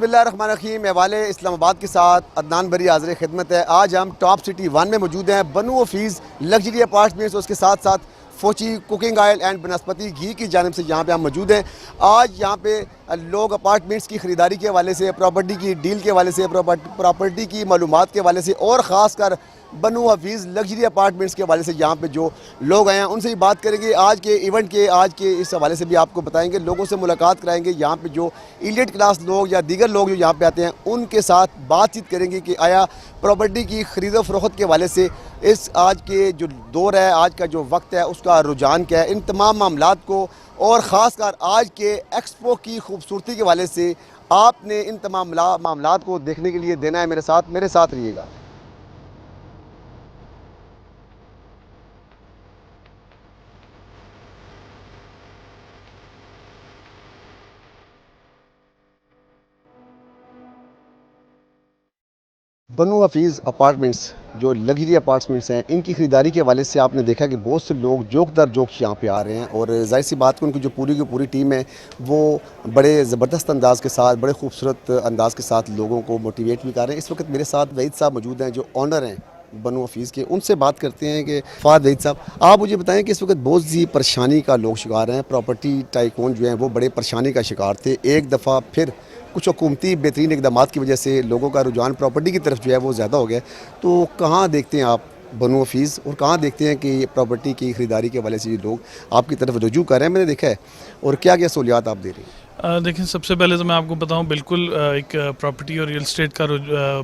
बिस्मिल्लाहिर्रहमानिर्रहीम। मैं वाले इस्लामाबाद के साथ अदनान बरी हाज़िर खिदमत है। आज हम टॉप सिटी 1 में मौजूद हैं, बनू हफीज़ लग्जरी अपार्टमेंट्स, उसके साथ साथ फोची कुकिंग ऑयल एंड बनस्पति घी की जानिब से यहाँ पे हम मौजूद हैं। आज यहाँ पे लोग अपार्टमेंट्स की ख़रीदारी के हवाले से, प्रॉपर्टी की डील के हवाले से, प्रॉपर्टी की मालूमात के हवाले से और ख़ास कर बनू हफीज़ लग्जरी अपार्टमेंट्स के हवाले से यहाँ पे जो लोग आए हैं उनसे ही बात करेंगे। आज के इवेंट के, आज के इस हवाले से भी आपको बताएंगे, लोगों से मुलाकात कराएंगे। यहाँ पे जो इलीट क्लास लोग या दीगर लोग जो यहाँ पे आते हैं उनके साथ बातचीत करेंगे कि आया प्रॉपर्टी की ख़रीदो फरोख्त के हवाले से इस आज के जो दौर है, आज का जो वक्त है, उसका रुझान क्या है, इन तमाम मामलात को और ख़ास कर आज के एक्सपो की खूबसूरती के हवाले से आपने इन तमाम मामलात को देखने के लिए देना है मेरे साथ रहिएगा। बनू हफीज़ अपार्टमेंट्स जो लग्जरी अपार्टमेंट्स हैं, इनकी ख़रीदारी के हवाले से आपने देखा कि बहुत से लोग जोक दर जोक यहाँ पे आ रहे हैं और ज़ाहिर सी बात है उनकी जो पूरी की पूरी टीम है वो बड़े ज़बरदस्त अंदाज़ के साथ, बड़े खूबसूरत अंदाज़ के साथ लोगों को मोटिवेट भी कर रहे हैं। इस वक्त मेरे साथ वहीद साहब मौजूद हैं जो ऑनर हैं बनू हफीज़ के। उनसे बात करते हैं कि वहीद साहब, आप मुझे बताएं कि इस वक्त बहुत सी परेशानी का लोग शिकार हैं। प्रॉपर्टी टाइकून जो हैं वो बड़े परेशानी का शिकार थे। एक दफ़ा फिर कुछ हुकूमती बेहतरीन इकदाम की वजह से लोगों का रुझान प्रॉपर्टी की तरफ जो है वो ज़्यादा हो गया। तो कहाँ देखते हैं आप बनू हफीज़ और कहाँ देखते हैं कि प्रॉपर्टी की ख़रीदारी के हवाले से ये लोग आपकी तरफ रुजू कर रहे हैं, मैंने देखा है, और क्या क्या सहूलियात आप दे रही हैं? देखिए, सबसे पहले तो मैं आपको बताऊं, बिल्कुल एक प्रॉपर्टी और रियल स्टेट का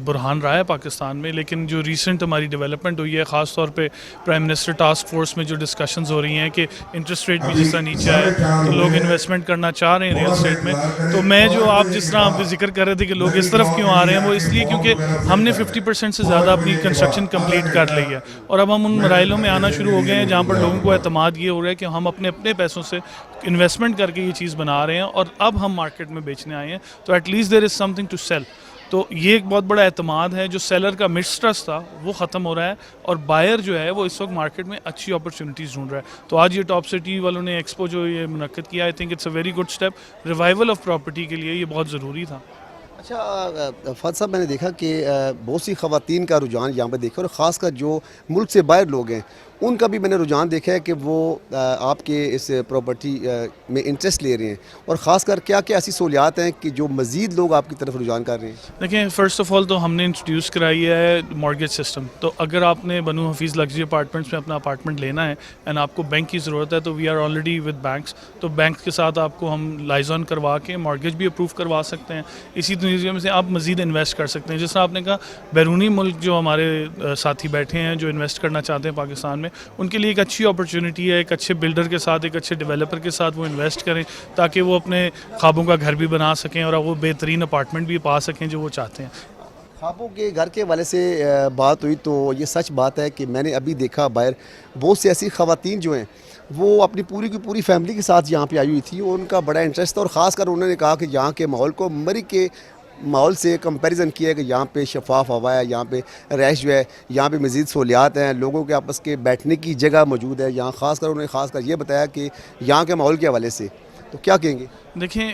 बुरहान रहा है पाकिस्तान में, लेकिन जो रीसेंट हमारी डेवलपमेंट हुई है, ख़ास तौर पे प्राइम मिनिस्टर टास्क फोर्स में जो डिस्कशंस हो रही हैं कि इंटरेस्ट रेट भी जिस तरह नीचे है तो लोग इन्वेस्टमेंट करना चाह रहे हैं रियल स्टेट में। तो मैं जो आप जिस तरह आप जिक्र कर रहे थे कि लोग इस तरफ क्यों आ रहे हैं, वो इसलिए क्योंकि हमने 50% से ज़्यादा अपनी कंस्ट्रक्शन कम्प्लीट कर ली है और अब हम उन मराइलों में आना शुरू हो गए हैं जहाँ पर लोगों को एतमाद ये हो रहा है कि हम अपने अपने पैसों से इन्वेस्टमेंट करके ये चीज़ बना रहे हैं और अब हम मार्केट में बेचने आए हैं, तो at least there is something to sell. तो ये एक बहुत बड़ा एतमाद है। जो सेलर का मिसट्रस्ट था वो ख़त्म हो रहा है और बायर जो है वो इस वक्त मार्केट में अच्छी अपॉर्चुनिटीज़ ढूंढ रहा है। तो आज ये टॉप सिटी वालों ने एक्सपो जो ये मुनक्किद किया, आई think it's a very good step. Revival of property के लिए ये बहुत ज़रूरी था। अच्छा फ़ाद साहब, मैंने देखा कि बहुत सी ख़वातीन का रुझान यहाँ पे देखा और ख़ासकर जो मुल्क से बाहर लोग हैं उनका भी मैंने रुझान देखा है कि वो आपके इस प्रॉपर्टी में इंटरेस्ट ले रहे हैं, और ख़ासकर क्या क्या ऐसी सहूलियात हैं कि जो मज़ीद लोग आपकी तरफ रुझान कर रहे हैं? देखिए, फ़र्स्ट ऑफ़ ऑल तो हमने इंट्रोड्यूस कराई है मॉर्गेज सिस्टम। तो अगर आपने बनू हफीज़ लग्जरी अपार्टमेंट्स में अपना अपार्टमेंट लेना है एंड आपको बैंक की ज़रूरत है, तो we are already with banks. तो बैंक के साथ आपको हम लाइजॉन करवा के मॉर्गेज भी अप्रूव करवा सकते हैं। इसी तरीके से आप मज़ीद इन्वेस्ट कर सकते हैं। जिस तरह आपने कहा, बैरूनी मुल्क जो हमारे साथी बैठे हैं जो इन्वेस्ट करना चाहते हैं पाकिस्तान में, उनके लिए एक अच्छी अपॉर्चुनिटी है। एक अच्छे बिल्डर के साथ, एक अच्छे डेवलपर के साथ वो इन्वेस्ट करें ताकि वो अपने ख्वाबों का घर भी बना सकें और वो बेहतरीन अपार्टमेंट भी पा सकें जो वो चाहते हैं। ख्वाबों के घर के वाले से बात हुई तो ये सच बात है कि मैंने अभी देखा बाहर बहुत सी ऐसी ख़वातीन जो हैं वो अपनी पूरी की पूरी फैमिली के साथ यहाँ पे आई हुई थी और उनका बड़ा इंटरेस्ट था, और ख़ासकर उन्होंने कहा कि यहाँ के माहौल को मरी के माहौल से कंपैरिजन किया है कि यहाँ पे शफाफ हवा है, यहाँ पे रैश जो है, यहाँ पे मज़ीद सहूलियात हैं, लोगों के आपस के बैठने की जगह मौजूद है यहाँ। ख़ासकर उन्होंने ख़ासकर ये बताया कि यहाँ के माहौल के हवाले से तो क्या कहेंगे? देखिए,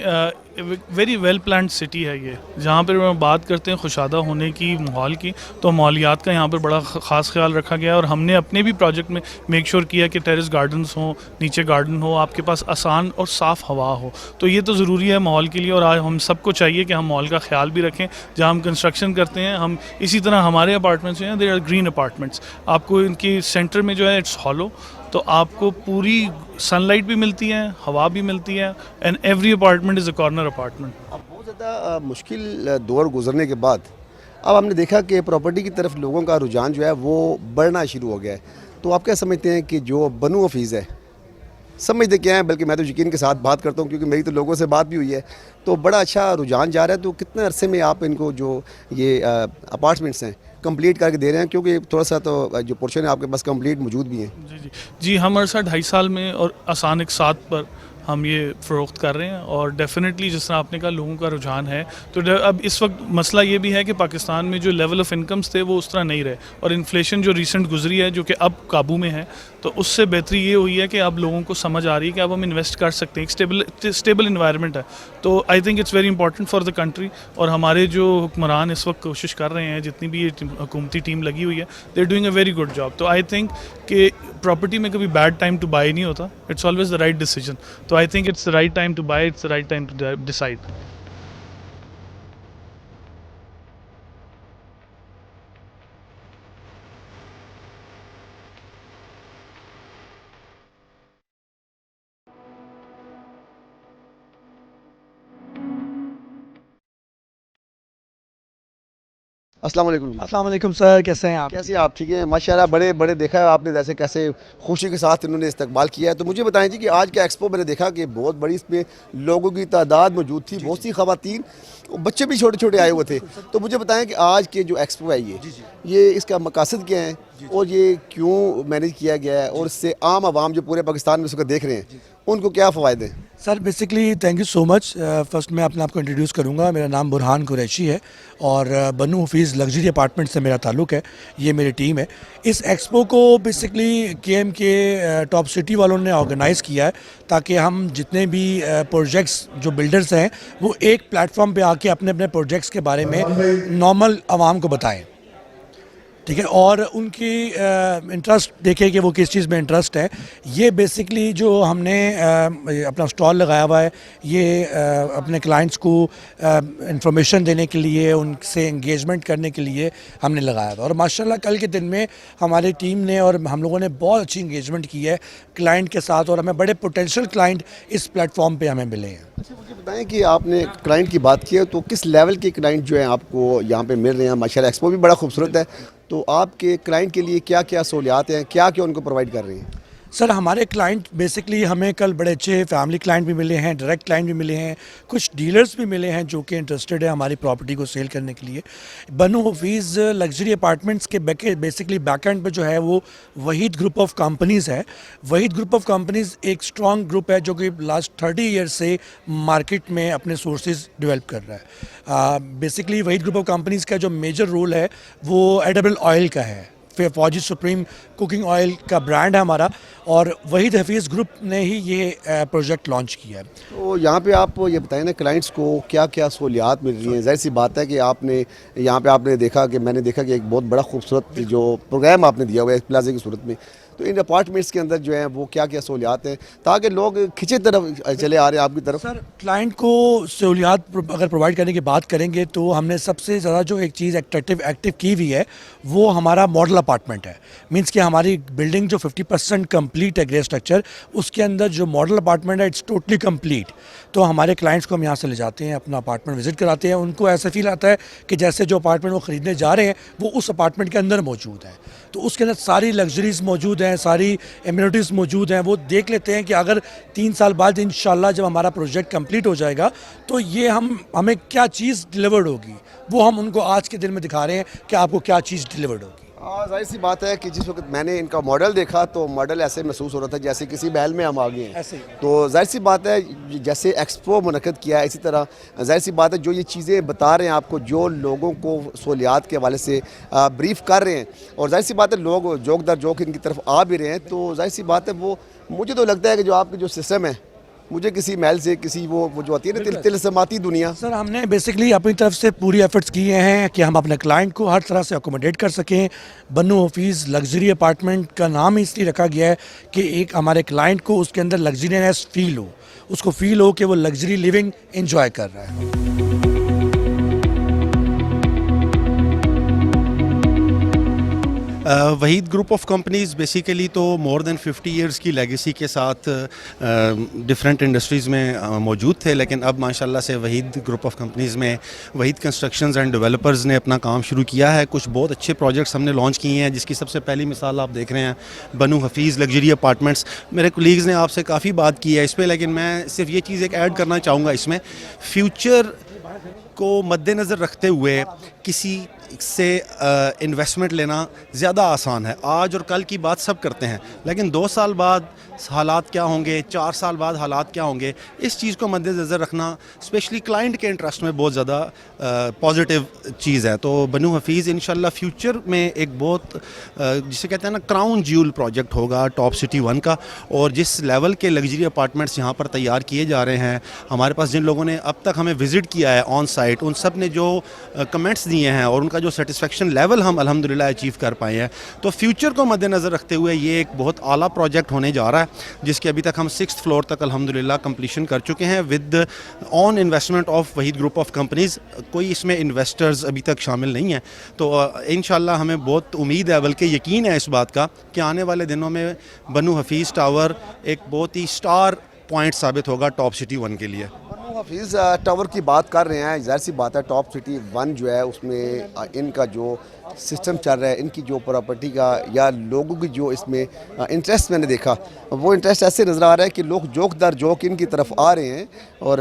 वेरी वेल प्लान्ड सिटी है ये। जहाँ पर हम बात करते हैं खुशादा होने की, माहौल की, तो माहौलियात का यहाँ पर बड़ा ख़ास ख्याल रखा गया है और हमने अपने भी प्रोजेक्ट में मेक श्योर किया कि टेरेस गार्डन्स हों, नीचे गार्डन हो, आपके पास आसान और साफ़ हवा हो। तो ये तो ज़रूरी है माहौल के लिए, और आज हम सबको चाहिए कि हम माहौल का ख्याल भी रखें। जहाँ हम कंस्ट्रक्शन करते हैं, हम इसी तरह हमारे अपार्टमेंट्स जो हैं दे आर ग्रीन अपार्टमेंट्स। आपको इनकी सेंटर में जो है इट्स हॉलो, तो आपको पूरी सनलाइट भी मिलती है, हवा भी मिलती है, and every apartment is a corner apartment. अब बहुत ज़्यादा मुश्किल दौर गुजरने के बाद अब हमने देखा कि प्रॉपर्टी की तरफ लोगों का रुझान जो है वो बढ़ना शुरू हो गया है। तो आप क्या समझते हैं कि जो बनू हफीज़ है, समझते क्या है, बल्कि मैं तो यकीन के साथ बात करता हूँ क्योंकि मेरी तो लोगों से बात भी हुई है, तो बड़ा अच्छा रुझान जा रहा है, तो कितने अरसे में आप इनको जो ये अपार्टमेंट्स हैं कंप्लीट करके दे रहे हैं? क्योंकि थोड़ा सा तो जो पोर्शन है आपके पास कंप्लीट मौजूद भी हैं। जी, हम अरसा 2.5 साल में और आसान एक 7 पर हम ये फ़रोख्त कर रहे हैं। और डेफिनेटली जिस तरह आपने कहा लोगों का रुझान है, तो अब इस वक्त मसला ये भी है कि पाकिस्तान में जो लेवल ऑफ इनकम्स थे वो उस तरह नहीं रहे, और इन्फ्लेशन जो रिसेंट गुजरी है जो कि अब काबू में है, तो उससे बेहतरी ये हुई है कि अब लोगों को समझ आ रही है कि अब हम इन्वेस्ट कर सकते हैं, एक स्टेबल इन्वायरमेंट है। तो I think it's very important for the country. और हमारे जो हुक्मरान इस वक्त कोशिश कर रहे हैं, जितनी भी ये हुकूमती टीम लगी हुई है, they are doing a very good job. तो आई थिंक कि प्रॉपर्टी में कभी बैड टाइम टू बाय नहीं होता, it's always the right decision. तो I think it's the right time to buy, it's the right time to decide. अस्सलाम वालेकुम। अस्सलाम वालेकुम सर, कैसे हैं आप? कैसे हैं आप? ठीक है माशाल्लाह, बड़े बड़े देखा है आपने जैसे कैसे खुशी के साथ इन्होंने इस्तकबाल किया है। तो मुझे बताएं जी कि आज का एक्सपो मैंने देखा कि बहुत बड़ी इसमें लोगों की तादाद मौजूद थी, बहुत सी ख़वातीन, बच्चे भी छोटे छोटे आए हुए थे। तो मुझे बताएं कि आज के जो एक्सपो है ये इसका मकासद क्या है और ये क्यों मैनेज किया गया है, और इससे आम आवाम जो पूरे पाकिस्तान में इसको देख रहे हैं उनको क्या फ़वायदे हैं? Sir basically thank you so much. First मैं अपने आप को इंट्रोड्यूस करूंगा। मेरा नाम बुरहान कुरैशी है और बनु हफीज़ लग्जरी अपार्टमेंट से मेरा ताल्लुक़ है। ये मेरी टीम है। इस एक्सपो को बेसिकली KM के टॉप सिटी वालों ने ऑर्गेनाइज़ किया है ताकि हम जितने भी प्रोजेक्ट्स जो बिल्डर्स हैं वो एक प्लेटफॉर्म पे आके अपने अपने प्रोजेक्ट्स के बारे में नॉर्मल आवाम को बताएं, ठीक है, और उनकी इंटरेस्ट देखें कि वो किस चीज़ में इंटरेस्ट है। ये बेसिकली जो हमने अपना स्टॉल लगाया हुआ है, ये अपने क्लाइंट्स को इंफॉर्मेशन देने के लिए, उनसे एंगेजमेंट करने के लिए हमने लगाया हुआ है। और माशाल्लाह कल के दिन में हमारी टीम ने और हम लोगों ने बहुत अच्छी एंगेजमेंट की है क्लाइंट के साथ, और हमें बड़े पोटेंशियल क्लाइंट इस प्लेटफॉर्म पे हमें मिले हैं। अच्छा, मुझे बताएं कि आपने क्लाइंट की बात की है, तो किस लेवल के क्लाइंट जो हैं आपको यहाँ पे मिल रहे हैं? माशाल्लाह एक्सपो भी बड़ा खूबसूरत है, तो आपके क्लाइंट के लिए क्या क्या सहूलियात हैं, क्या क्या उनको प्रोवाइड कर रही हैं? सर हमारे क्लाइंट बेसिकली हमें कल बड़े अच्छे फैमिली क्लाइंट भी मिले हैं, डायरेक्ट क्लाइंट भी मिले हैं, कुछ डीलर्स भी मिले हैं जो कि इंटरेस्टेड है हमारी प्रॉपर्टी को सेल करने के लिए। बनु हफीज़ लग्जरी अपार्टमेंट्स के बेसिकली बैकएंड पे जो है वो वहीद ग्रुप ऑफ कंपनीज़ है। वहीद ग्रुप ऑफ कंपनीज़ एक स्ट्रॉन्ग ग्रुप है जो कि लास्ट 30 ईयर्स से मार्केट में अपने सोर्सेज डेवलप कर रहा है। Basically Waheed group of companies का जो मेजर रोल है वो एडिबल ऑयल का है। फौजी सुप्रीम कुकिंग ऑयल का ब्रांड है हमारा, और वहीद हफीज़ ग्रुप ने ही ये प्रोजेक्ट लॉन्च किया है। तो यहाँ पे आप ये बताएं ना, क्लाइंट्स को क्या क्या सहूलियात मिल रही हैं? ज़ाहिर सी बात है कि आपने यहाँ पे आपने देखा कि मैंने देखा कि एक बहुत बड़ा खूबसूरत जो प्रोग्राम आपने दिया हुआ है प्लाजे की सूरत में, तो इन अपार्टमेंट्स के अंदर जो है वो क्या क्या सहूलियात हैं ताकि लोग खिंचे तरफ चले आ रहे हैं आपकी तरफ? सर क्लाइंट को सहूलियात अगर प्रोवाइड करने की बात करेंगे तो हमने सबसे ज़्यादा जो एक चीज़ एक्टिव की हुई है वो हमारा मॉडल अपार्टमेंट है। मींस कि हमारी बिल्डिंग जो 50% कंप्लीट है ग्रे स्ट्रक्चर, उसके अंदर जो मॉडल अपार्टमेंट है इट्स टोटली कंप्लीट। तो हमारे क्लाइंट्स को हम यहाँ से ले जाते हैं, अपना अपार्टमेंट विजिट कराते हैं, उनको ऐसा फील आता है कि जैसे जो अपार्टमेंट वो ख़रीदने जा रहे हैं वो उस अपार्टमेंट के अंदर मौजूद है। तो उसके अंदर सारी लग्जरीज मौजूद हैं, सारी एमिनिटीज़ मौजूद हैं। वो देख लेते हैं कि अगर 3 साल बाद इंशाल्लाह जब हमारा प्रोजेक्ट कंप्लीट हो जाएगा तो ये हमें क्या चीज़ डिलीवर्ड होगी, वो हम उनको आज के दिन में दिखा रहे हैं कि आपको क्या चीज़ डिलीवर्ड होगी। जाहिर सी बात है कि जिस वक्त मैंने इनका मॉडल देखा तो मॉडल ऐसे महसूस हो रहा था जैसे किसी महल में हम आ गए हैं। ऐसे ही। तो जाहिर सी बात है जैसे एक्सपो मुनक़द किया है, इसी तरह जाहिर सी बात है जो ये चीज़ें बता रहे हैं आपको, जो लोगों को सहूलियात के हवाले से ब्रीफ कर रहे हैं, और जाहिर सी बात है लोग जोक दर जोक इनकी तरफ आ भी रहे हैं, तो जाहिर सी बात है वो मुझे तो लगता है कि जो आपकी जो सिस्टम है, मुझे किसी महल से किसी वो जो आती है ना तिलस्माती दुनिया। सर हमने बेसिकली अपनी तरफ से पूरी एफर्ट्स किए हैं कि हम अपने क्लाइंट को हर तरह से अकोमोडेट कर सकें। बनु हफीज़ लग्जरी अपार्टमेंट का नाम इसलिए रखा गया है कि एक हमारे क्लाइंट को उसके अंदर लग्जरीनेस फील हो, उसको फील हो कि वो लग्जरी लिविंग एंजॉय कर रहा है। Waheed group of companies basically तो मोर देन 50 इयर्स की लेगेसी के साथ डिफरेंट इंडस्ट्रीज़ में मौजूद थे, लेकिन अब माशाल्लाह से वहीद ग्रुप ऑफ कंपनीज़ में वहीद कंस्ट्रक्शंस एंड डेवलपर्स ने अपना काम शुरू किया है। कुछ बहुत अच्छे प्रोजेक्ट्स हमने लॉन्च किए हैं, जिसकी सबसे पहली मिसाल आप देख रहे हैं बनु हफीज़ लग्जरी अपार्टमेंट्स। मेरे कोलीग्स ने आपसे काफ़ी बात की है इस पर, लेकिन मैं सिर्फ ये चीज़ एक ऐड करना चाहूँगा इसमें, फ्यूचर को मद्देनज़र रखते हुए किसी से इन्वेस्टमेंट लेना ज़्यादा आसान है। आज और कल की बात सब करते हैं, लेकिन 2 साल बाद हालात क्या होंगे, 4 साल बाद हालात क्या होंगे, इस चीज़ को मद्देनज़र रखना स्पेशली क्लाइंट के इंटरेस्ट में बहुत ज़्यादा पॉजिटिव चीज़ है। तो बनु हफीज़ इंशाल्लाह फ्यूचर में एक बहुत जिसे कहते हैं ना क्राउन ज्यूल प्रोजेक्ट होगा टॉप सिटी 1 का। और जिस लेवल के लग्जरी अपार्टमेंट्स यहाँ पर तैयार किए जा रहे हैं, हमारे पास जिन लोगों ने अब तक हमें विज़िट किया है ऑन साइट, उन सब ने जो कमेंट्स दिए हैं और उनका जो सेटिस्फेक्शन लेवल हम अल्हम्दुलिल्लाह अचीव कर पाए हैं, तो फ्यूचर को मद्देनज़र रखते हुए ये एक बहुत आला प्रोजेक्ट होने जा रहा है, जिसके अभी तक हम 6th फ्लोर तक अल्हम्दुलिल्लाह कंप्लीशन कर चुके हैं with on investment of Waheed group of companies. कोई इसमें इन्वेस्टर्स अभी तक शामिल नहीं हैं। तो इंशाल्लाह हमें बहुत उम्मीद है, बल्कि यकीन है इस बात का कि आने वाले दिनों में बनु हफीज़ टावर एक बहुत ही स्टार पॉइंट साबित होगा टॉप सिटी 1 के लिए। बनु हफीज़ टावर की बात कर रहे हैं, ज़ाहिर सी बात है टॉप सिटी 1 जो है उसमें इनका जो सिस्टम चल रहा है, इनकी जो प्रॉपर्टी का या लोगों की जो इसमें इंटरेस्ट मैंने देखा, वो इंटरेस्ट ऐसे नज़र आ रहा है कि लोग जोक दर जोक इनकी तरफ आ रहे हैं। और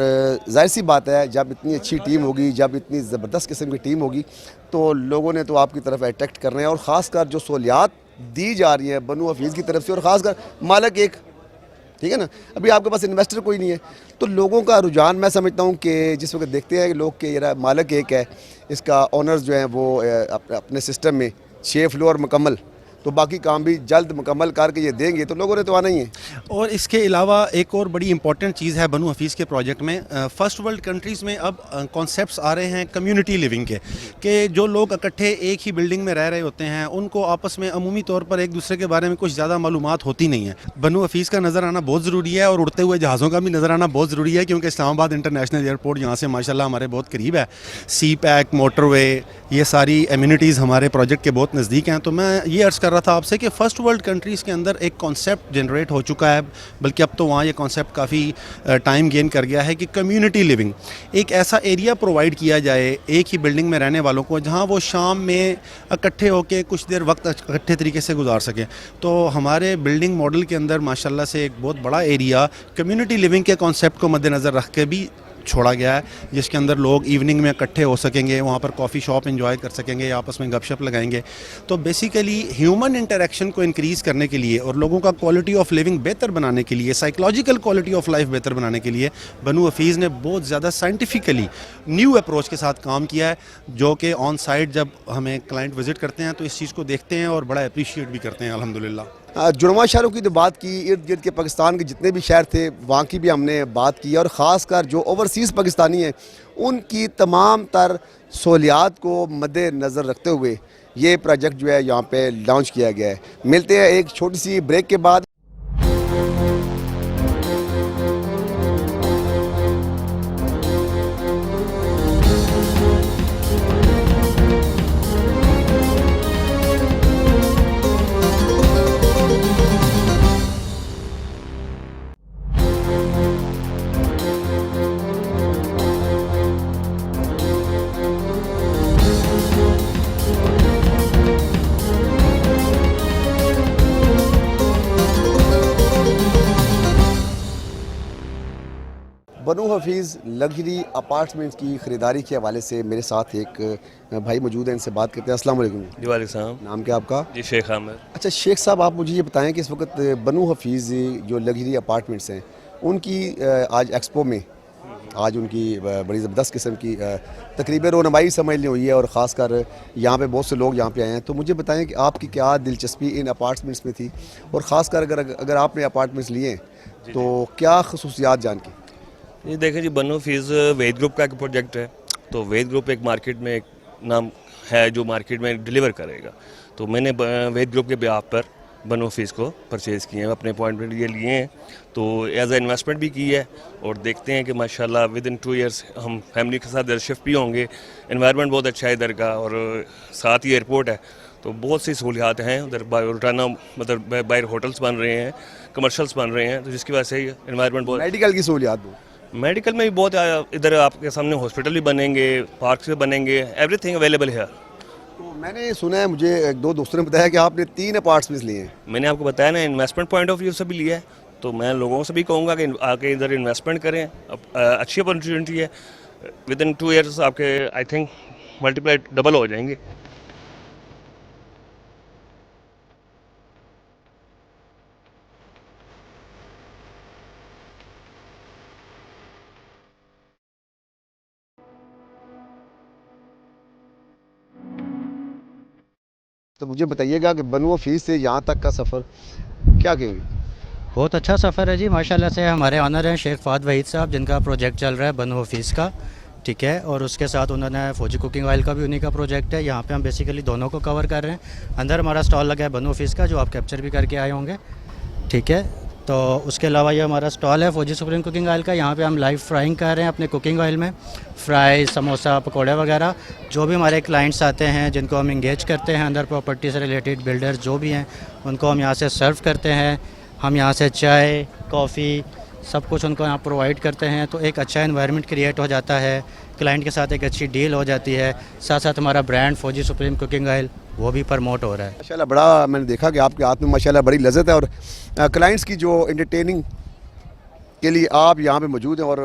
ज़ाहिर सी बात है जब इतनी अच्छी टीम होगी, जब इतनी ज़बरदस्त किस्म की टीम होगी, तो लोगों ने तो आपकी तरफ अट्रैक्ट करना है। और ख़ासकर जो सहूलियात दी जा रही हैं बनु हफीज़ की तरफ से, और ख़ासकर मालिक एक, ठीक है ना, अभी आपके पास इन्वेस्टर कोई नहीं है, तो लोगों का रुझान मैं समझता हूँ कि जिस वक्त देखते हैं कि लोग के यार मालिक एक है, इसका ओनर्स जो हैं वो अपने सिस्टम में 6 फ्लोर मुकम्मल, तो बाकी काम भी जल्द मुकम्मल करके ये देंगे, तो लोगों ने तो आना ही है। और इसके अलावा एक और बड़ी इंपॉर्टेंट चीज़ है बनु हफीज़ के प्रोजेक्ट में, फ़र्स्ट वर्ल्ड कंट्रीज़ में अब कॉन्सेप्ट्स आ रहे हैं कम्युनिटी लिविंग के, कि जो लोग इकट्ठे एक ही बिल्डिंग में रह रहे होते हैं, उनको आपस में अमूमी तौर पर एक दूसरे के बारे में कुछ ज़्यादा मालूमात होती नहीं है। बनु हफीज़ का नज़र आना बहुत ज़रूरी है, और उड़ते हुए जहाज़ों का भी नज़र आना बहुत ज़रूरी है, क्योंकि इस्लामाबाद इंटरनेशनल एयरपोर्ट यहाँ से माशाल्लाह हमारे बहुत करीब है। सी पैक, मोटरवे, ये सारी एम्यूनिटीज़ हमारे प्रोजेक्ट के बहुत नज़दीक हैं। तो मैं ये अर्ज़ कर रहा था आपसे कि फर्स्ट वर्ल्ड कंट्रीज़ के अंदर एक कॉन्सेप्ट जनरेट हो चुका है, बल्कि अब तो वहाँ ये कॉन्सेप्ट काफ़ी टाइम गेन कर गया है कि कम्युनिटी लिविंग, एक ऐसा एरिया प्रोवाइड किया जाए एक ही बिल्डिंग में रहने वालों को, जहाँ वो शाम में इकट्ठे होकर कुछ देर वक्त इकट्ठे तरीके से गुजार सकें। तो हमारे बिल्डिंग मॉडल के अंदर माशाल्लाह से एक बहुत बड़ा एरिया कम्युनिटी लिविंग के कॉन्सेप्ट को मद्देनज़र रख के भी छोड़ा गया है, जिसके अंदर लोग इवनिंग में इकट्ठे हो सकेंगे, वहाँ पर कॉफ़ी शॉप एंजॉय कर सकेंगे, आपस में गपशप लगाएंगे। तो बेसिकली ह्यूमन इंटरेक्शन को इंक्रीज़ करने के लिए और लोगों का क्वालिटी ऑफ लिविंग बेहतर बनाने के लिए, साइकोलॉजिकल क्वालिटी ऑफ लाइफ बेहतर बनाने के लिए बनु हफीज़ ने बहुत ज़्यादा साइंटिफिकली न्यू अप्रोच के साथ काम किया है, जो कि ऑन साइट जब हमें क्लाइंट विज़िट करते हैं तो इस चीज़ को देखते हैं और बड़ा अप्रिशिएट भी करते हैं अल्हम्दुलिल्लाह। जुड़वा शहरों की तो बात की, इर्द गिर्द के पाकिस्तान के जितने भी शहर थे वहाँ की भी हमने बात की, और ख़ासकर जो ओवरसीज़ पाकिस्तानी हैं उनकी तमाम तर सहूलियात को मद्देनज़र रखते हुए ये प्रोजेक्ट जो है यहाँ पे लॉन्च किया गया है। मिलते हैं एक छोटी सी ब्रेक के बाद। बनु हफीज़ लग्जरी अपार्टमेंट्स की ख़रीदारी के हवाले से मेरे साथ एक भाई मौजूद हैं, इनसे बात करते हैं। अस्सलाम वालेकुम। जी वालेकुम सलाम। नाम क्या आपका? जी शेख आमिर। अच्छा शेख साहब, आप मुझे ये बताएं कि इस वक्त बनु हफीज़ जो लग्जरी अपार्टमेंट्स हैं उनकी आज एक्सपो में आज उनकी बड़ी ज़बरदस्त किस्म की तकरीबन रोनमाई समझ ली हुई है, और ख़ासकर यहाँ पे बहुत से लोग यहाँ पे आए हैं। तो मुझे बताएं कि आपकी क्या दिलचस्पी इन अपार्टमेंट्स में थी, और ख़ासकर अगर आपने अपार्टमेंट्स लिए हैं तो क्या खसूसियात जान के? ये देखें जी, बनु हफीज़ वेद ग्रुप का एक प्रोजेक्ट है। तो वेद ग्रुप एक मार्केट में एक नाम है जो मार्केट में डिलीवर करेगा। तो मैंने वेद ग्रुप के ब्याह पर बनु हफीज़ को परचेज़ किए हैं, अपने अपॉइंटमेंट ये लिए हैं, तो एज ए इन्वेस्टमेंट भी की है। और देखते हैं कि माशाल्लाह विद इन 2 ईयर्स हम फैमिली के साथ इधर शिफ्ट भी होंगे। एनवायरनमेंट बहुत अच्छा है इधर का, और साथ ही एयरपोर्ट है, तो बहुत सी सहूलियात हैं उधर। रोटाना मतलब बाहर होटल्स बन रहे हैं, कमर्शल्स बन रहे हैं, तो जिसकी वजह से एनवायरनमेंट बहुत। मेडिकल की सहूलियात दो? मेडिकल में भी बहुत इधर आपके सामने हॉस्पिटल भी बनेंगे, पार्क्स भी बनेंगे, एवरीथिंग अवेलेबल है। तो मैंने सुना है, मुझे एक दो दोस्तों ने बताया कि आपने 3 अपार्टमेंट्स लिए हैं। मैंने आपको बताया ना, इन्वेस्टमेंट पॉइंट ऑफ व्यू से भी लिया है, तो मैं लोगों से भी कहूँगा कि आके इधर इन्वेस्टमेंट करें। अच्छी अपॉर्चुनिटी है, विद इन 2 ईयर्स आपके आई थिंक मल्टीप्लाई डबल हो जाएंगे। तो मुझे बताइएगा कि बनु हफीज़ से यहाँ तक का सफ़र क्या कहेंगे? बहुत अच्छा सफ़र है जी माशाल्लाह से। हमारे ऑनर हैं शेख फ़ाद वहीद साहब, जिनका प्रोजेक्ट चल रहा है बनु हफीज़ का, ठीक है। और उसके साथ उन्होंने फौजी कुकिंग ऑयल का भी उन्हीं का प्रोजेक्ट है। यहाँ पे हम बेसिकली दोनों को कवर कर रहे हैं। अंदर हमारा स्टॉल लगा है बनु हफीज़ का, जो आप कैप्चर भी करके आए होंगे, ठीक है। तो उसके अलावा ये हमारा स्टॉल है फौजी सुप्रीम कुकिंग ऑयल का। यहाँ पे हम लाइव फ्राइंग कर रहे हैं अपने कुकिंग ऑयल में, फ्राई, समोसा, पकोड़े वगैरह। जो भी हमारे क्लाइंट्स आते हैं जिनको हम इंगेज करते हैं अंदर प्रॉपर्टी से रिलेटेड, बिल्डर्स जो भी हैं, उनको हम यहाँ से सर्व करते हैं। हम यहाँ से चाय, कॉफ़ी, सब कुछ उनको यहाँ प्रोवाइड करते हैं। तो एक अच्छा एनवायरनमेंट क्रिएट हो जाता है, क्लाइंट के साथ एक अच्छी डील हो जाती है। साथ साथ हमारा ब्रांड फौजी सुप्रीम कुकिंग ऑयल वो भी प्रमोट हो रहा है। माशाल्लाह बड़ा मैंने देखा कि आपके हाथ में माशाल्लाह बड़ी लज़्ज़त है और क्लाइंट्स की जो एंटरटेनिंग के लिए आप यहाँ पे मौजूद हैं और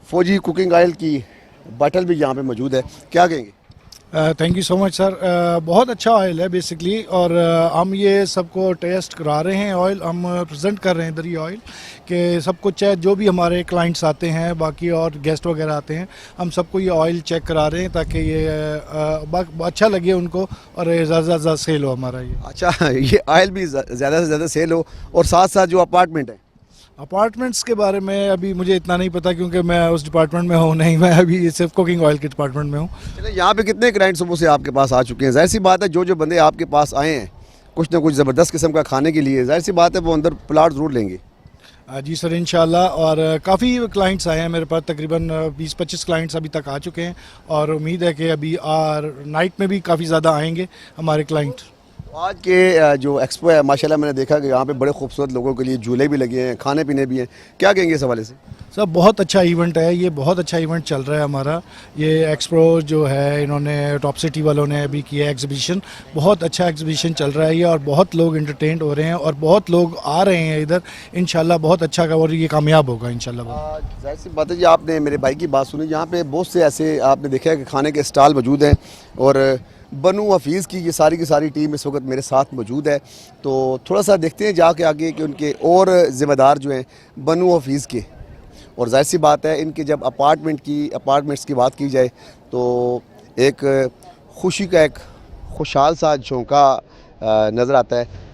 फौजी कुकिंग ऑयल की बॉटल भी यहाँ पे मौजूद है, क्या कहेंगे? Thank you so much sir. बहुत अच्छा ऑयल है बेसिकली, और हम ये सबको टेस्ट करा रहे हैं। ऑयल हम प्रेजेंट कर रहे हैं इधर, ये ऑयल कि सब कुछ है। जो भी हमारे क्लाइंट्स आते हैं, बाकी और गेस्ट वगैरह आते हैं, हम सबको ये ऑयल चेक करा रहे हैं ताकि ये अच्छा लगे उनको और ज़्यादा सेल हो हमारा ये। अच्छा, ये ऑयल भी ज़्यादा से ज़्यादा सेल हो। और साथ साथ जो अपार्टमेंट है, अपार्टमेंट्स के बारे में अभी मुझे इतना नहीं पता, क्योंकि मैं उस डिपार्टमेंट में हूँ नहीं। मैं अभी सिर्फ कुकिंग ऑयल के डिपार्टमेंट में हूँ। चलिए, यहाँ पे कितने क्लाइंट सुबह से आपके पास आ चुके हैं? जाहिर सी बात है, जो बंदे आपके पास आए हैं कुछ ना कुछ ज़बरदस्त किस्म का खाने के लिए, जाहिर सी बात है वो अंदर प्लाट ज़रूर लेंगे। जी सर, इंशाल्लाह। और काफ़ी क्लाइंट्स आए हैं मेरे पास, तकरीबन 20-25 क्लाइंट्स अभी तक आ चुके हैं, और उम्मीद है कि अभी नाइट में भी काफ़ी ज़्यादा आएंगे हमारे क्लाइंट। आज के जो एक्सपो है, माशाल्लाह मैंने देखा कि यहाँ पे बड़े खूबसूरत लोगों के लिए झूले भी लगे हैं, खाने पीने भी हैं, क्या कहेंगे इस हवाले से? सर बहुत अच्छा इवेंट है ये, बहुत अच्छा इवेंट चल रहा है हमारा। ये एक्सपो जो है, इन्होंने टॉप सिटी वालों ने अभी किया एग्जीबिशन, बहुत अच्छा एग्जीबिशन चल रहा है ये, और बहुत लोग इंटरटेन हो रहे हैं और बहुत लोग आ रहे हैं इधर। इंशाल्लाह बहुत अच्छा, और ये कामयाब होगा इंशाल्लाह। जाहिर सी बात है जी, आपने मेरे भाई की बात सुनी। यहाँ पे बहुत से ऐसे आपने देखा है कि खाने के स्टॉल मौजूद हैं, और बनु हफीज़ की ये सारी की सारी टीम इस वक्त मेरे साथ मौजूद है। तो थोड़ा सा देखते हैं जाके आगे कि उनके और ज़िम्मेदार जो हैं बनु हफीज़ के। और जाहिर सी बात है, इनके जब अपार्टमेंट्स की बात की जाए तो एक खुशी का, एक खुशहाल सा झोंका नज़र आता है।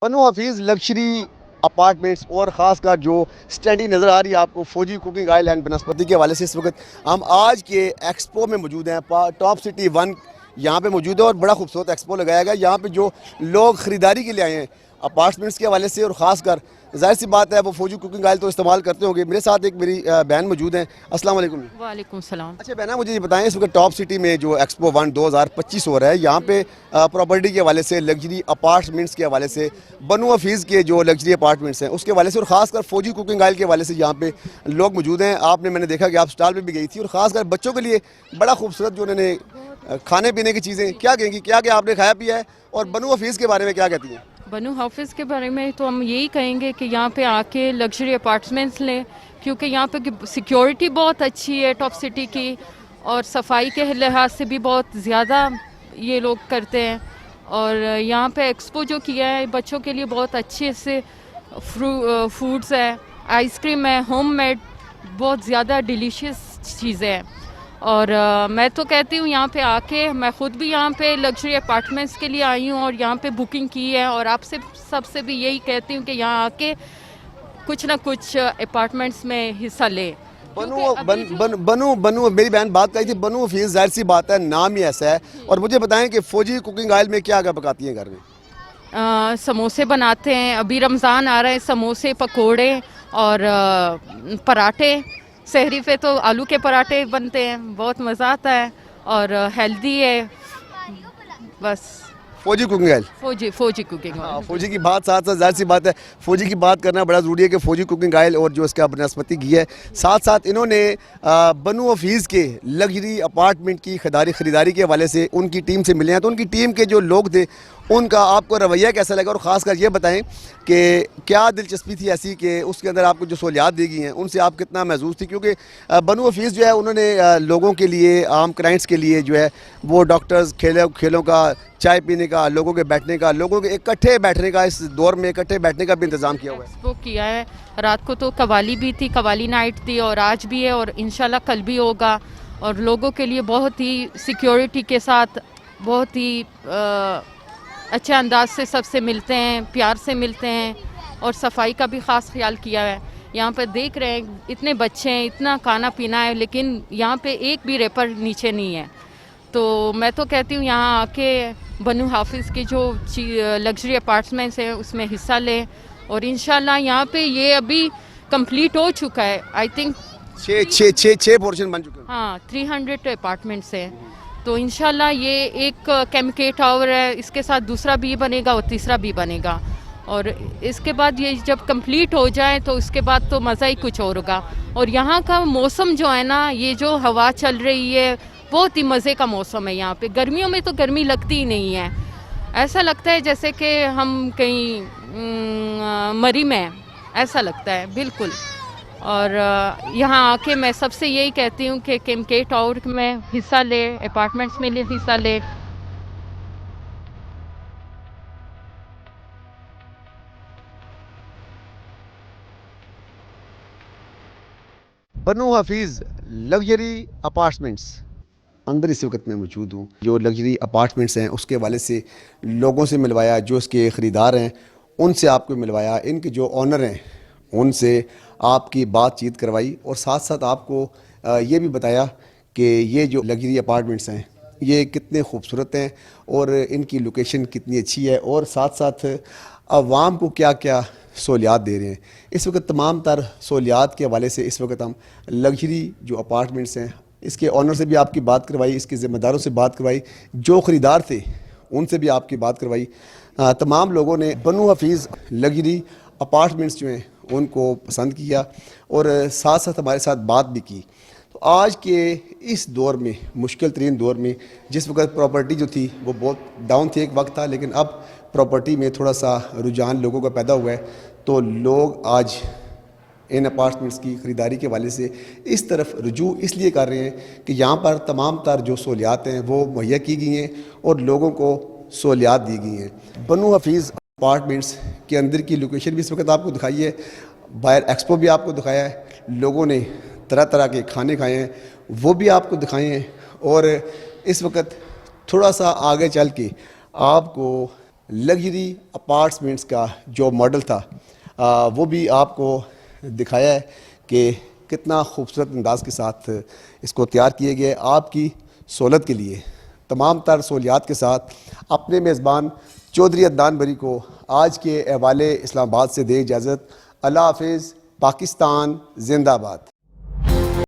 बनु हफीज़ लग्जरी अपार्टमेंट्स और ख़ासकर जो स्टैंडिंग नज़र आ रही है आपको फौजी कुकिंग ऑयल एंड बनस्पति के हवाले से, इस वक्त हम आज के एक्सपो में मौजूद हैं। टॉप सिटी 1 यहाँ पे मौजूद है और बड़ा खूबसूरत एक्सपो लगाया गया। यहाँ पे जो लोग ख़रीदारी के लिए आए हैं अपार्टमेंट्स के हवाले से, और ख़ासकर जाहिर सी बात है वो फौजी कुकिंग ऑयल तो इस्तेमाल करते होंगे। मेरे साथ एक मेरी बहन मौजूद हैं। अस्सलाम वालेकुम। वालेकुम सलाम। अच्छा बहना, मुझे ये बताएं, इस वक्त टॉप सिटी में जो एक्सपो 1 2025 हो रहा है, यहाँ पे प्रॉपर्टी के हवाले से, लग्जरी अपार्टमेंट्स के हवाले से, बनु हफीज़ के जो लग्जरी अपार्टमेंट्स हैं उसके हवाले से, और ख़ासकर फौजी कुकिंग ऑयल के हवाले से यहाँ पे लोग मौजूद हैं। आपने, मैंने देखा कि आप स्टॉल पे भी गई थी, और ख़ासकर बच्चों के लिए बड़ा खूबसूरत जो उन्होंने खाने पीने की चीज़ें, क्या कहेंगी, क्या क्या आपने खाया पिया है, और बनु हफीज़ के बारे में क्या कहती हैं? बनु हाफिज़ के बारे में तो हम यही कहेंगे कि यहाँ पे आके लग्जरी अपार्टमेंट्स लें, क्योंकि यहाँ पे सिक्योरिटी बहुत अच्छी है टॉप सिटी की, और सफाई के लिहाज से भी बहुत ज़्यादा ये लोग करते हैं। और यहाँ पे एक्सपो जो किया है बच्चों के लिए बहुत अच्छे से फूड्स है, आइसक्रीम है, होममेड, बहुत ज़्यादा डिलीशियस चीज़ें हैं। और मैं तो कहती हूँ यहाँ पे आके, मैं ख़ुद भी यहाँ पे लग्जरी अपार्टमेंट्स के लिए आई हूँ और यहाँ पे बुकिंग की है, और आपसे सबसे भी यही कहती हूँ कि यहाँ आके कुछ ना कुछ अपार्टमेंट्स में हिस्सा ले। बनु मेरी बहन बात कही थी, बनु हफीज़, जाहिर सी बात है नाम ही ऐसा है। और मुझे बताएं कि फौजी कुकिंग ऑयल में क्या क्या पकाती हैं घर में? समोसे बनाते हैं, अभी रमज़ान आ रहा है, समोसे, पकोड़े और पराठे। सहरी पे तो आलू के पराठे बनते हैं, बहुत मज़ा आता है और हेल्दी है। बस फौजी कुकिंग ऑयल, फौजी कुकिंग ऑयल। हाँ, फौजी की बात साथ साथ जाहिर सी बात है फौजी की बात करना बड़ा ज़रूरी है कि फौजी कुकिंग ऑयल और जो इसका बनस्पति घी है, साथ साथ इन्होंने बनु हफीज़ के लग्जरी अपार्टमेंट की ख़रीदारी के हवाले से उनकी टीम से मिले हैं। तो उनकी टीम के जो लोग थे उनका आपको रवैया कैसा लगा, और ख़ासकर ये बताएं कि क्या दिलचस्पी थी ऐसी कि उसके अंदर आपको जो सहूलियात दी गई हैं उनसे आप कितना महसूस थी? क्योंकि बनु हफीज़ जो है उन्होंने लोगों के लिए, आम क्लाइंट्स के लिए जो है वो डॉक्टर्स, खेलों का, चाय पीने का, लोगों के बैठने का, लोगों के इकट्ठे बैठने का, इस दौर में इकट्ठे बैठने का भी इंतज़ाम किया हुआ है? एक्सपो किया है। रात को तो कवाली भी थी, कवाली नाइट थी, और आज भी है और इंशाल्लाह कल भी होगा। और लोगों के लिए बहुत ही सिक्योरिटी के साथ, बहुत ही अच्छे अंदाज से सबसे मिलते हैं, प्यार से मिलते हैं, और सफाई का भी ख़ास ख्याल किया है। यहाँ पर देख रहे हैं इतने बच्चे हैं, इतना खाना पीना है, लेकिन यहाँ पे एक भी रेपर नीचे नहीं है। तो मैं तो कहती हूँ यहाँ आके बनु हाफिज़ के जो लग्जरी अपार्टमेंट्स हैं उसमें हिस्सा लें, और इंशाल्लाह यहाँ पे ये अभी कंप्लीट हो चुका है। आई थिंक 6 पोर्शन बन चुके हैं। हाँ, 300 अपार्टमेंट्स हैं। तो इंशाल्लाह ये एक केमके टावर है, इसके साथ दूसरा भी बनेगा और तीसरा भी बनेगा, और इसके बाद ये जब कंप्लीट हो जाए तो उसके बाद तो मज़ा ही कुछ और होगा। और यहाँ का मौसम जो है ना, ये जो हवा चल रही है, बहुत ही मज़े का मौसम है यहाँ पे। गर्मियों में तो गर्मी लगती ही नहीं है, ऐसा लगता है जैसे कि हम कहीं मरी में हैं, ऐसा लगता है बिल्कुल। और यहाँ आके मैं सबसे यही कहती हूँ कि केमके टावर में हिस्सा ले, अपार्टमेंट्स में हिस्सा ले। बनु हफीज़ लग्जरी अपार्टमेंट्स अंदर इस वक्त मैं मौजूद हूँ। जो लग्जरी अपार्टमेंट्स हैं उसके हवाले से लोगों से मिलवाया, जो इसके ख़रीदार हैं उनसे आपको मिलवाया, इनके जो ऑनर हैं उनसे आपकी बातचीत करवाई, और साथ साथ आपको ये भी बताया कि ये जो लग्जरी अपार्टमेंट्स हैं ये कितने खूबसूरत हैं और इनकी लोकेशन कितनी अच्छी है, और साथ साथ आवाम को क्या क्या सहूलियात दे रहे हैं। इस वक्त तमाम तर सहूलियात के हवाले से इस वक्त हम लग्जरी जो अपार्टमेंट्स हैं इसके ऑनर से भी आपकी बात करवाई, इसके ज़िम्मेदारों से बात करवाई, जो ख़रीदार थे उनसे भी आपकी बात करवाई। तमाम लोगों ने बनु हफीज़ लग्जरी अपार्टमेंट्स जो हैं उनको पसंद किया और साथ साथ हमारे साथ बात भी की। तो आज के इस दौर में, मुश्किल तरीन दौर में, जिस वक्त प्रॉपर्टी जो थी वो बहुत डाउन थी एक वक्त था, लेकिन अब प्रॉपर्टी में थोड़ा सा रुझान लोगों का पैदा हुआ है, तो लोग आज इन अपार्टमेंट्स की ख़रीदारी के हवाले से इस तरफ रुजू इसलिए कर रहे हैं कि यहाँ पर तमाम तर जो सहूलियात हैं वो मुहैया की गई हैं और लोगों को सहूलियात दी गई हैं। बनु हफीज़ अपार्टमेंट्स के अंदर की लोकेशन भी इस वक्त आपको दिखाई है, बाहर एक्सपो भी आपको दिखाया है, लोगों ने तरह तरह के खाने खाए हैं वो भी आपको दिखाए हैं, और इस वक्त थोड़ा सा आगे चल के आपको लग्जरी अपार्टमेंट्स का जो मॉडल था वो भी आपको दिखाया है कि कितना खूबसूरत अंदाज के साथ इसको तैयार किए गए आपकी सहूलत के लिए। तमाम तर सहूलियात के साथ अपने मेज़बान चौधरी अदनान बरी को आज के हवाले इस्लामाबाद से दे इजाज़त। अल्लाह हाफ़िज़। पाकिस्तान जिंदाबाद।